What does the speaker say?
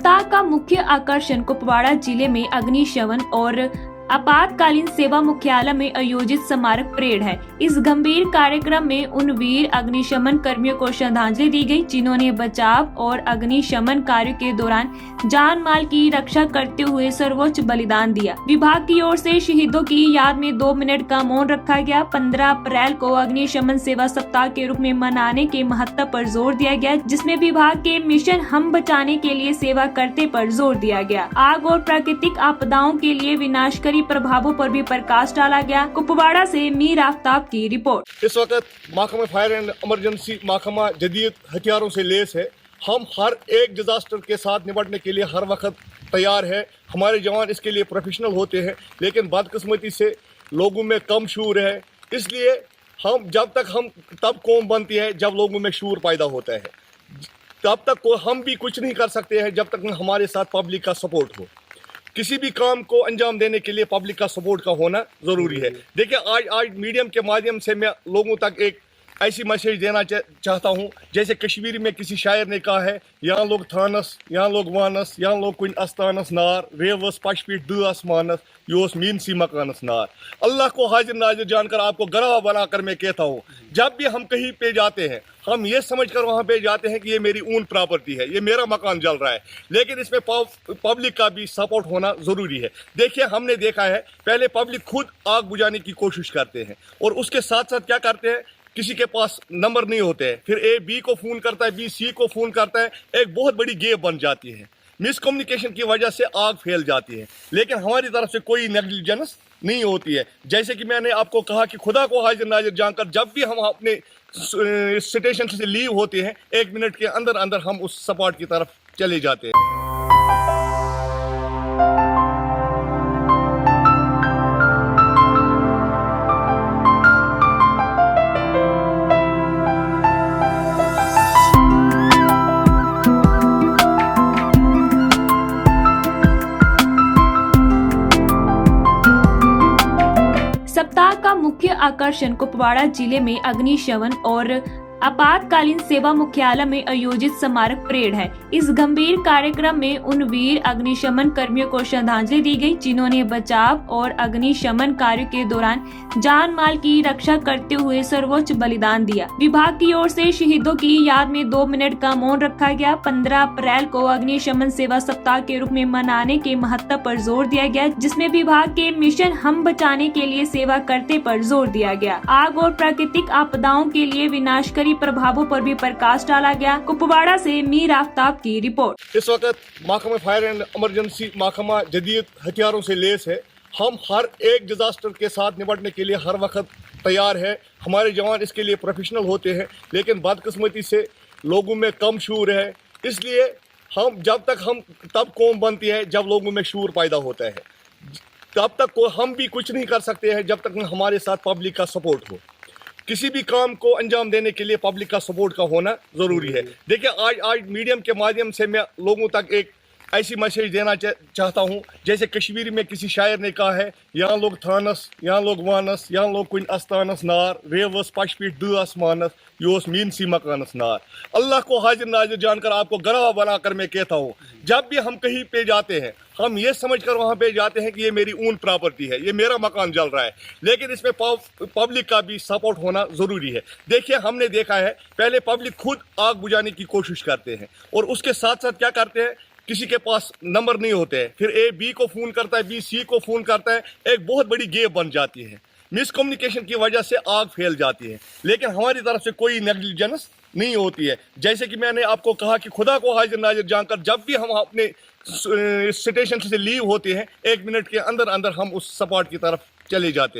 सप्ताह का मुख्य आकर्षण कुपवाड़ा जिले में अग्निशमन और आपातकालीन सेवा मुख्यालय में आयोजित स्मारक परेड है। इस गंभीर कार्यक्रम में उन वीर अग्निशमन कर्मियों को श्रद्धांजलि दी गई, जिन्होंने बचाव और अग्निशमन कार्य के दौरान जान माल की रक्षा करते हुए सर्वोच्च बलिदान दिया। विभाग की ओर से शहीदों की याद में 2 मिनट का मौन रखा गया। 15 अप्रैल को अग्निशमन सेवा सप्ताह के रूप में मनाने के महत्व पर जोर दिया गया, जिसमें विभाग के मिशन हम बचाने के लिए सेवा करते पर जोर दिया गया। आग और प्राकृतिक आपदाओं के लिए विनाशकारी प्रभावों पर भी प्रकाश डाला गया। कुपवाड़ा से मीर आफ्ताब की रिपोर्ट। इस वक्त महकमा फायर एंड इमरजेंसी महकमा जदीद हथियारों से लेस है। हम हर एक डिजास्टर के साथ निपटने के लिए हर वक्त तैयार है। हमारे जवान इसके लिए प्रोफेशनल होते हैं, लेकिन बदकिस्मती से लोगों में कम शूर है। इसलिए हम तब कौम बनती है जब लोगों में शूर पैदा होता है। तब तक हम भी कुछ नहीं कर सकते हैं जब तक हमारे साथ पब्लिक का सपोर्ट हो। किसी भी काम को अंजाम देने के लिए पब्लिक का सपोर्ट का होना ज़रूरी है। देखिए, आज मीडियम के माध्यम से मैं लोगों तक एक ऐसी मैसेज देना चाहता हूँ, जैसे कश्मीर में किसी शायर ने कहा है, यहाँ लोग थानस, यहाँ लोग वानस, यहाँ लोग कुन अस्तानस नार, रेवस पशपीट द आसमानस, योस मीन सी मकानस नार। अल्लाह को हाजिर नाजिर जानकर आपको गवाह बनाकर मैं कहता हूँ, जब भी हम कहीं पे जाते हैं, हम ये समझकर वहाँ पे जाते हैं कि ये मेरी ओन प्रॉपर्टी है, ये मेरा मकान जल रहा है, लेकिन इसमें पब्लिक का भी सपोर्ट होना ज़रूरी है। देखिए, हमने देखा है, पहले पब्लिक खुद आग बुझाने की कोशिश करते हैं और उसके साथ साथ क्या करते हैं, किसी के पास नंबर नहीं होते हैं, फिर ए बी को फ़ोन करता है, बी सी को फ़ोन करता है, एक बहुत बड़ी गेप बन जाती है। मिसकम्युनिकेशन की वजह से आग फैल जाती है, लेकिन हमारी तरफ से कोई नेग्लिजेंस नहीं होती है। जैसे कि मैंने आपको कहा कि खुदा को हाजिर नाजिर जानकर जब भी हम अपने स्टेशन से लीव होते हैं, 1 मिनट के अंदर अंदर हम उस स्पॉट की तरफ चले जाते हैं। सप्ताह का मुख्य आकर्षण कुपवाड़ा जिले में अग्निशमन और आपातकालीन सेवा मुख्यालय में आयोजित स्मारक परेड है। इस गंभीर कार्यक्रम में उन वीर अग्निशमन कर्मियों को श्रद्धांजलि दी गई, जिन्होंने बचाव और अग्निशमन कार्य के दौरान जान माल की रक्षा करते हुए सर्वोच्च बलिदान दिया। विभाग की ओर से शहीदों की याद में 2 मिनट का मौन रखा गया। 15 अप्रैल को अग्निशमन सेवा सप्ताह के रूप में मनाने के महत्व पर जोर दिया गया, जिसमें विभाग के मिशन हम बचाने के लिए सेवा करते पर जोर दिया गया। आग और प्राकृतिक आपदाओं के लिए विनाशकारी प्रभावों पर भी प्रकाश डाला गया। कुपवाड़ा से मीर आफ्ताब की रिपोर्ट। इस वक्त महकमा फायर एंड इमरजेंसी महकमा जदीद हथियारों से लेस है। हम हर एक डिजास्टर के साथ निपटने के लिए हर वक्त तैयार है। हमारे जवान इसके लिए प्रोफेशनल होते हैं, लेकिन बदकिस्मती से लोगों में कम शूर है। इसलिए हम तब कौम बनती है जब लोगों में शूर पैदा होता है। तब तक हम भी कुछ नहीं कर सकते हैं जब तक हमारे साथ पब्लिक का सपोर्ट हो। किसी भी काम को अंजाम देने के लिए पब्लिक का सपोर्ट का होना ज़रूरी है। देखिए, आज मीडियम के माध्यम से मैं लोगों तक एक ऐसी मैसेज देना चाहता हूँ, जैसे कश्मीर में किसी शायर ने कहा है, यहाँ लोग थानस, यहाँ लोग वानस, यहाँ लोग कुन अस्तानस नार, रेवस पशपीट द आसमानस, योस मीन सी मकानस नार। अल्लाह को हाजिर नाजिर जानकर आपको गवाह बनाकर मैं कहता हूँ, जब भी हम कहीं पे जाते हैं, हम ये समझकर वहाँ पे जाते हैं कि ये मेरी ओन प्रॉपर्टी है, ये मेरा मकान जल रहा है, लेकिन इसमें पब्लिक का भी सपोर्ट होना ज़रूरी है। देखिए, हमने देखा है, पहले पब्लिक खुद आग बुझाने की कोशिश करते हैं और उसके साथ साथ क्या करते हैं, किसी के पास नंबर नहीं होते हैं, फिर ए बी को फ़ोन करता है, बी सी को फ़ोन करता है, एक बहुत बड़ी गेप बन जाती है। मिसकम्युनिकेशन की वजह से आग फैल जाती है, लेकिन हमारी तरफ से कोई नेग्लिजेंस नहीं होती है। जैसे कि मैंने आपको कहा कि खुदा को हाजिर नाजिर जानकर जब भी हम अपने स्टेशन से लीव होते हैं, 1 मिनट के अंदर अंदर हम उस स्पॉट की तरफ चले जाते हैं।